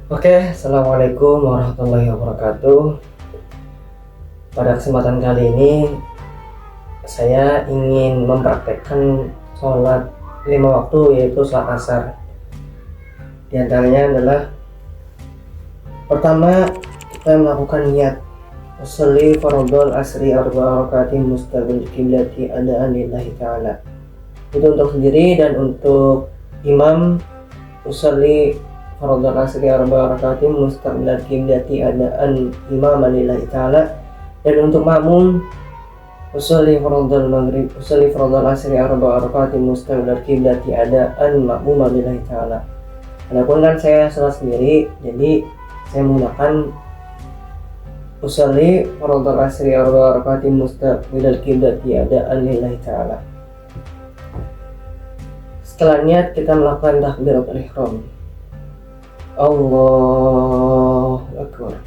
Oke, assalamualaikum warahmatullahi wabarakatuh. Pada kesempatan kali ini, saya ingin mempraktekkan sholat 5 waktu, yaitu sholat asar. Di antaranya adalah, pertama, kita melakukan niat usolli fardhul asri arba'a rakaatin mustaqbil qiblati adaan lillahi ta'ala. Itu untuk sendiri, dan untuk imam usolli fardhul asri arba'a rakaatin mustaqbil qiblati adaan imaman lillahi ta'ala. Dan untuk makmum usolli fardhul maghrib usolli fardhul asri arba'a rakaatin mustaqbil qiblati adaan makmuman lillahi ta'ala. Adapun kan saya sholat sendiri, jadi saya menggunakan usolli fardhul asri arba'a rakaatin mustaqbil qiblati adaan lillahi ta'ala. Setelah niat, kita melakukan takbiratul ihram. Allahu Akbar.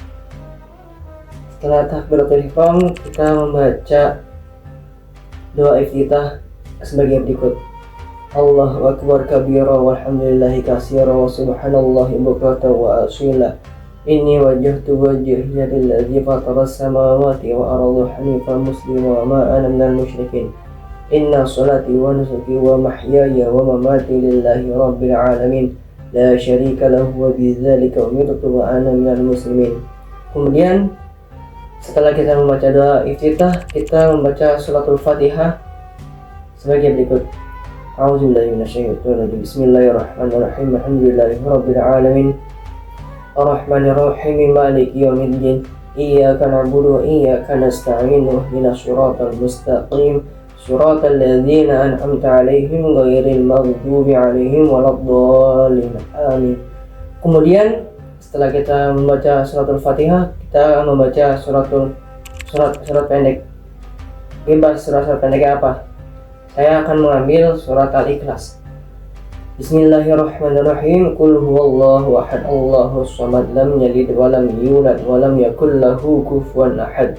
Setelah takbiratul ihram, kita membaca doa iftitah sebagai berikut. Allahu Akbar kabira walhamdulillahi katsira wa subhanallahi bukratan wa asila. Inni wajjahtu wajhiya lilladzi fataras samawati wa arda hanifan musliman wa ma ana minal musyrikin. Inna salati wa nusuki wa mahyaya wa mamati lillahi rabbil alamin. La syarika lahu wa bidzalika umirtu wa ana minal muslimin. Kemudian setelah kita membaca doa iftitah, kita membaca suratul Fatihah sebagai berikut. A'udzubillahi minasyaitonir rajim. Bismillahirrahmanirrahim. Alhamdulillahi rabbil alamin. Arrahmanir rahim. Maliki yaumiddin. Iyyaka na'budu wa iyyaka nasta'in. Ihdinas siratal mustaqim. Siratal ladzina an'amta 'alaihim ghairil maghdubi 'alaihim waladdallin. Amin. Kemudian setelah kita membaca suratul Fatihah, kita membaca surat pendek. Bebas surat pendeknya apa? Saya akan mengambil surat Al-Ikhlas. Bismillahirrahmanirrahim. Qul huwallahu ahad, Allahus samad, lam yalid wa lam yulad wa lam yakul lahu kufuwan ahad.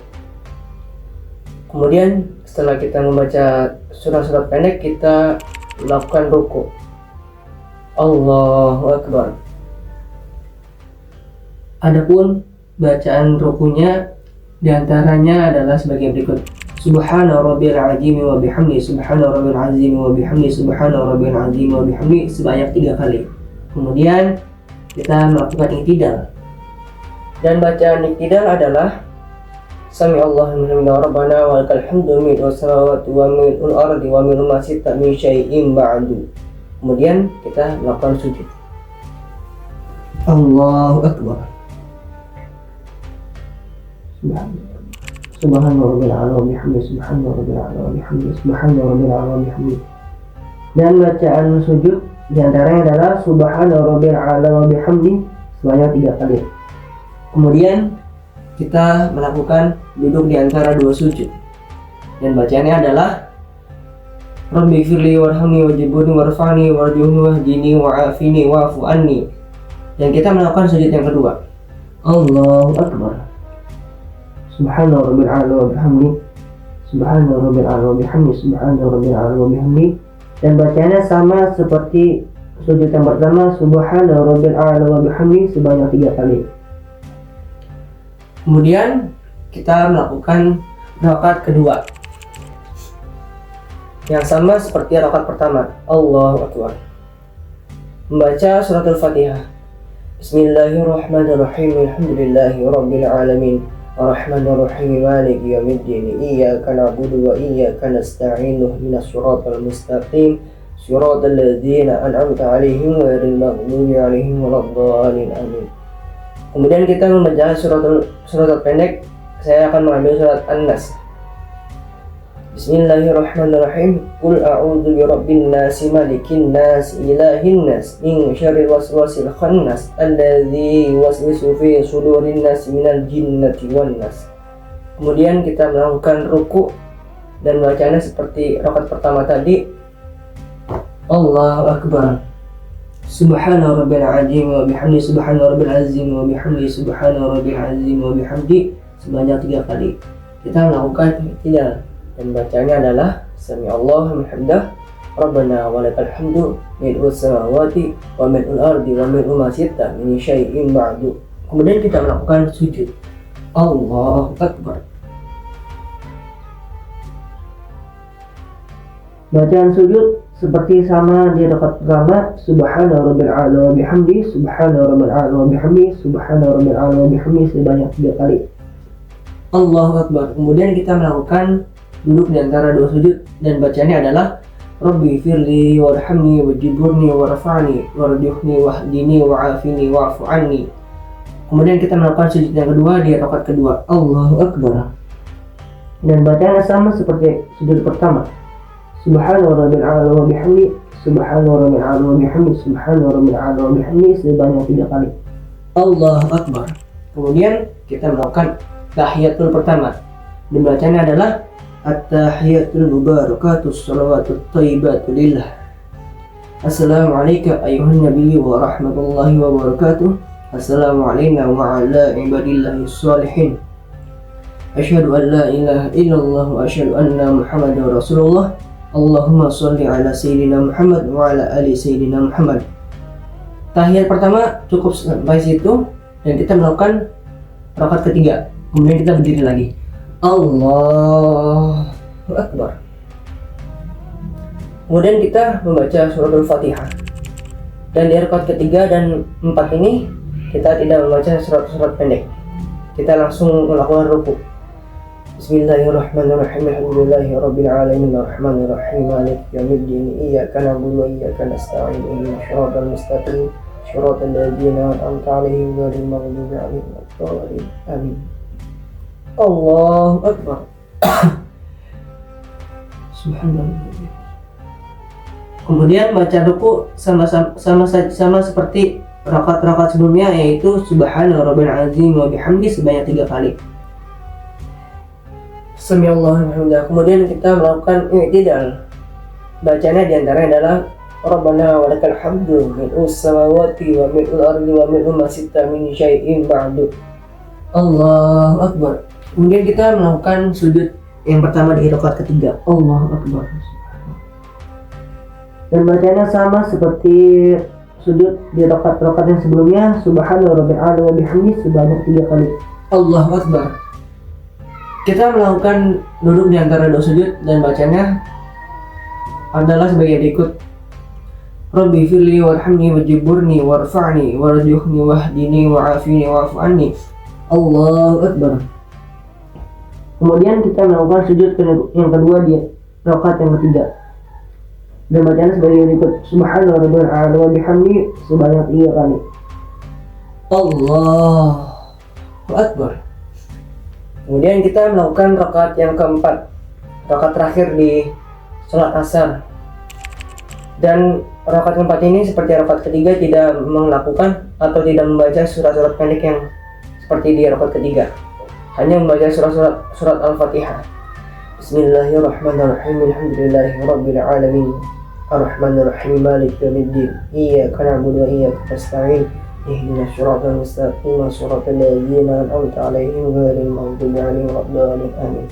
Kemudian setelah kita membaca surat-surat pendek, kita melakukan ruku. Allahu Akbar. Adapun bacaan rukunya diantaranya adalah sebagai berikut. Subhana rabbil azim wa bihamdi, subhana rabbil azim wa bihamdi, subhana rabbil azim wa bihamdi sebanyak 3 kali. Kemudian kita melakukan iktidal. Dan bacaan iktidal adalah Sami Allahu liman hamidah rabbana wa lakal hamdu mil'u samawati wa mil'ul ardi wa mil'u ma syi'ta min syai'in ba'du. Kemudian kita melakukan sujud. Allahu Akbar. Subhanallah rabbil a'la wa bihamdihi, subhanallah rabbil a'la wa bihamdihi, subhanallah rabbil a'la wa bihamdihi. Dan bacaan sujud diantaranya adalah subhanallah rabbil a'la wa bihamdihi sebanyak 3 kali. Kemudian kita melakukan duduk di antara 2 sujud. Dan bacaannya adalah Rabbi firli warhamni wajibuni warfa'ni warjuhni wahdini wa'afini wa'fu anni. Dan kita melakukan sujud yang kedua. Allahu Akbar. Subhanallah rabbil a'la wa bihamdi, subhanallah rabbil a'la wa bihamdi, subhanallah rabbil a'la wa bihamdi. Dan bacaannya sama seperti sujud yang pertama, subhanallah rabbil a'la wa bihamdi sebanyak 3 kali. Kemudian kita melakukan rakaat kedua yang sama seperti rakaat pertama. Allahu Akbar. Membaca surat Al-Fatihah. Bismillahirrahmanirrahim. Alhamdulillahi rabbil alamin. Arrahmanir rahim. Maliki yaumiddin. Iyyaka na'budu wa iyyaka nasta'in. Ihdinas siratal mustaqim. Siratal ladzina an'amta 'alaihim ghairil maghdubi 'alaihim waladdallin. Amin. Kemudian kita membaca surat pendek. Saya akan mengambil surat An-Nas. Bismillahirrahmanirrahim. Qul a'udzu birabbin nas, malikin nas, ilahin nas, min syarril waswasil khannas, alladzi yuwaswisu fi sudurin nas minal jinnati wan nas. Kemudian kita melakukan ruku dan bacanya seperti rakaat pertama tadi. Allahu Akbar. Subhana rabbil azim wa bihamdi, subhana rabbil azim wa bihamdi, subhana rabbil azim wa bihamdi sebanyak 3 kali. Kita melakukan iktidal dan bacanya adalah Sami Allahu liman hamidah, Rabbana walakal hamdu mil'us samawati wa mil'ul ardi wa mil'u ma syi'ta min syai'in ba'du. Kemudian kita melakukan sujud. Allahu Akbar. Bacaan sujud seperti sama di rakaat pertama, subhana rabbil a'la wa bihamdi, subhana rabbil a'la wa bihamdi, subhana rabbil a'la wa bihamdi sebanyak 3 kali. Allahu Akbar. Kemudian kita melakukan duduk di antara dua sujud dan bacanya adalah Rabbi firli warhamni wajiburni warfa'ni warjuhni wahdini wa'afini wa'fu anni. Kemudian kita melakukan sujud yang kedua di rakaat kedua. Allahu Akbar. Dan bacanya sama seperti sujud pertama. Subhana rabbil a'la wa bihamdi, subhana rabbil a'la wa bihamdi, subhana rabbil a'la wa bihamdi sebanyak 3 kali. Allahu Akbar. Kemudian kita melakukan tahiyatul pertama. Dan bacanya adalah at-tahiyatul mubarakatus salawatut thayyibatu lillah. Assalamu alayka ayyuhan nabiyyu wa rahmatullahi wa barakatuh. Assalamu alayna wa ala ibadillahis shalihin. Asyhadu an la ilaha illallah wa asyhadu anna Muhammadar Rasulullah. Allahumma sholli ala sayyidina Muhammad wa ala ali sayyidina Muhammad. Tahiyat pertama cukup sampai situ dan kita melakukan rakaat ketiga. Kemudian kita berdiri lagi. Allahu Akbar. Kemudian kita membaca surat Al-Fatihah. Dan di rakaat ketiga dan 4 ini kita tidak membaca surat-surat pendek. Kita langsung melakukan rukuk. Bismillahirrahmanirrahim. Alhamdulillahi rabbil alamin arrahmanir rahim maliki yaumiddin iyyaka na'budu wa iyyaka nasta'in ihdinas siratal mustaqim siratal ladzina an'amta 'alaihim ghairil maghdubi 'alaihim waladdallin. Amin. Allahu Akbar. Subhanallah. Kemudian baca ruku sama seperti rakaat-rakaat sebelumnya, yaitu subhana rabbil azim wa bihamdi sebanyak 3 kali. Samiallahu liman hamidah. Kemudian kita melakukan i'tidal. Bacanya diantaranya adalah Rabbana walakal hamdu mil'us samawati wa mil'ul ardi wa mil'u ma syi'ta min syai'in ba'du. Allahu Akbar. Kemudian kita melakukan sujud yang pertama di rakaat ketiga. Allahu Akbar. Dan bacanya sama seperti sujud di rakaat yang sebelumnya, subhana rabbil a'la wa bihamdi sebanyak 3 kali. Allahu Akbar. Kita melakukan duduk di antara dua sujud dan bacanya adalah sebagai berikut. Rabbi firli warhamni wajiburni warfa'ni warjuhni wahdini wa'afini wa'fu anni. Allahu Akbar. Kemudian kita melakukan sujud yang kedua di rakaat yang ketiga. Dan bacanya sebagai berikut. Subhana rabbil a'la wa bihamdi sebanyak 3 kali. Allahu Akbar. Kemudian kita melakukan rakaat yang keempat, rakaat terakhir di sholat asar. Dan rakaat keempat ini seperti rakaat ketiga tidak melakukan atau tidak membaca surat-surat pendek yang seperti di rakaat ketiga. Hanya membaca surat Al-Fatihah. Bismillahirrahmanirrahim. Alhamdulillahi rabbil alamin arrahmanir rahim maliki yaumiddin iyyaka na'budu wa iyyaka nasta'in ihdinas siratal mustaqim siratal ladzina an'amta 'alaihim ghairil maghdubi 'alaihim waladdallin. Amin.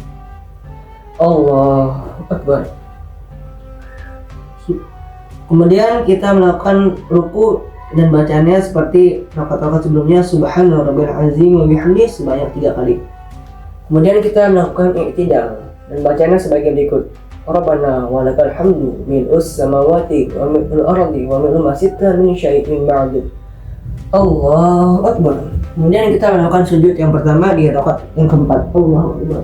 Allahu Akbar. Kemudian kita melakukan ruku dan bacaannya seperti rakaat-rakaat sebelumnya, subhana rabbil azim wa bihamdi sebanyak 3 kali. Kemudian kita melakukan i'tidal dan bacaannya sebagai berikut. Rabbana walakal hamdu mil'us samawati wa mil'ul ardi wa mil'u ma syi'ta min syai'in ba'du. Allahu Akbar. Kemudian kita melakukan sujud yang pertama di rakaat yang keempat. Allahu Akbar.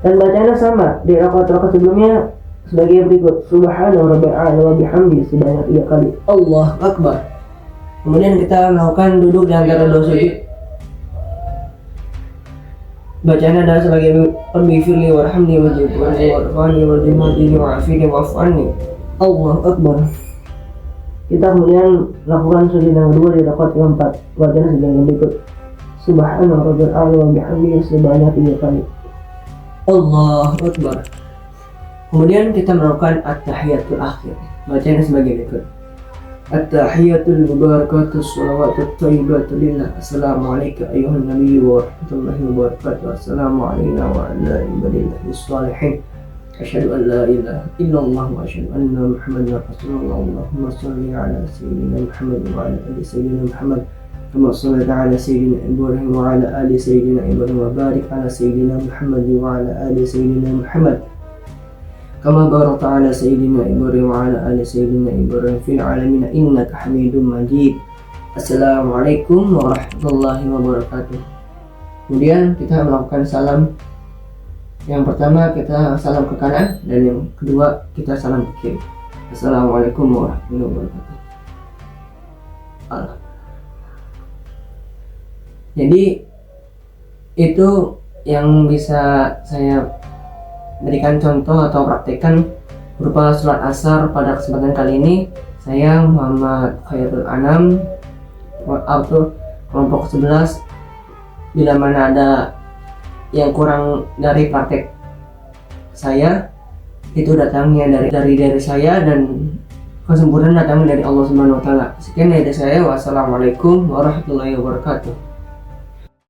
Dan bacanya sama di rakaat-rakaat sebelumnya sebagai berikut. Subhana rabbil a'la wa bihamdi sebanyak 3 kali. Allahu Akbar. Kemudian kita melakukan duduk di antara dua sujud. Bacanya adalah sebagai Rabbi firli warhamni wajiburni warfa'ni warjuhni wa'afini wa'fu anni. Allahu Akbar. Kita kemudian lakukan sujud yang kedua di rakaat yang keempat. Bacanya sebagai berikut. Subhana rabbil a'la wa bihamdihi sebanyak 3 kali. Allahu Akbar. Kemudian kita melakukan at-tahiyatul akhir. Bacanya sebagai berikut. At-tahiyatul mubarakatus salawatut thayyibatu lillah. Assalamu alayka ayyuhan nabiyyu wa rahmatullahi wa barakatuh. Assalamu alayna wa ala ibadillahis shalihin. Asyhadu an la ilaha illallah wa asyhadu anna Muhammadar Rasulullah. Allahumma shalli ala sayyidina Muhammad wa ala ali sayyidina Muhammad kama shallaita ala sayyidina Ibrahim wa ala ali sayyidina Ibrahim wa barik ala sayyidina Muhammad wa ala ali sayyidina Muhammad kama barakta ala sayyidina Ibrahim wa ala ali sayyidina Ibrahim fil alamin innaka Hamidum Majid. Assalamualaikum warahmatullahi wabarakatuh. Kemudian kita melakukan salam. Yang pertama kita salam ke kanan dan yang kedua kita salam ke kiri. Assalamualaikum warahmatullahi wabarakatuh. Jadi itu yang bisa saya berikan contoh atau praktekkan berupa sholat asar pada kesempatan kali ini. Saya Muhammad Khairul Anam atau kelompok 11. Bila mana ada yang kurang dari praktek saya, itu datangnya dari saya dan kesempurnaan datangnya dari Allah Subhanahu wa taala. Sekian dari saya. Wassalamualaikum warahmatullahi wabarakatuh.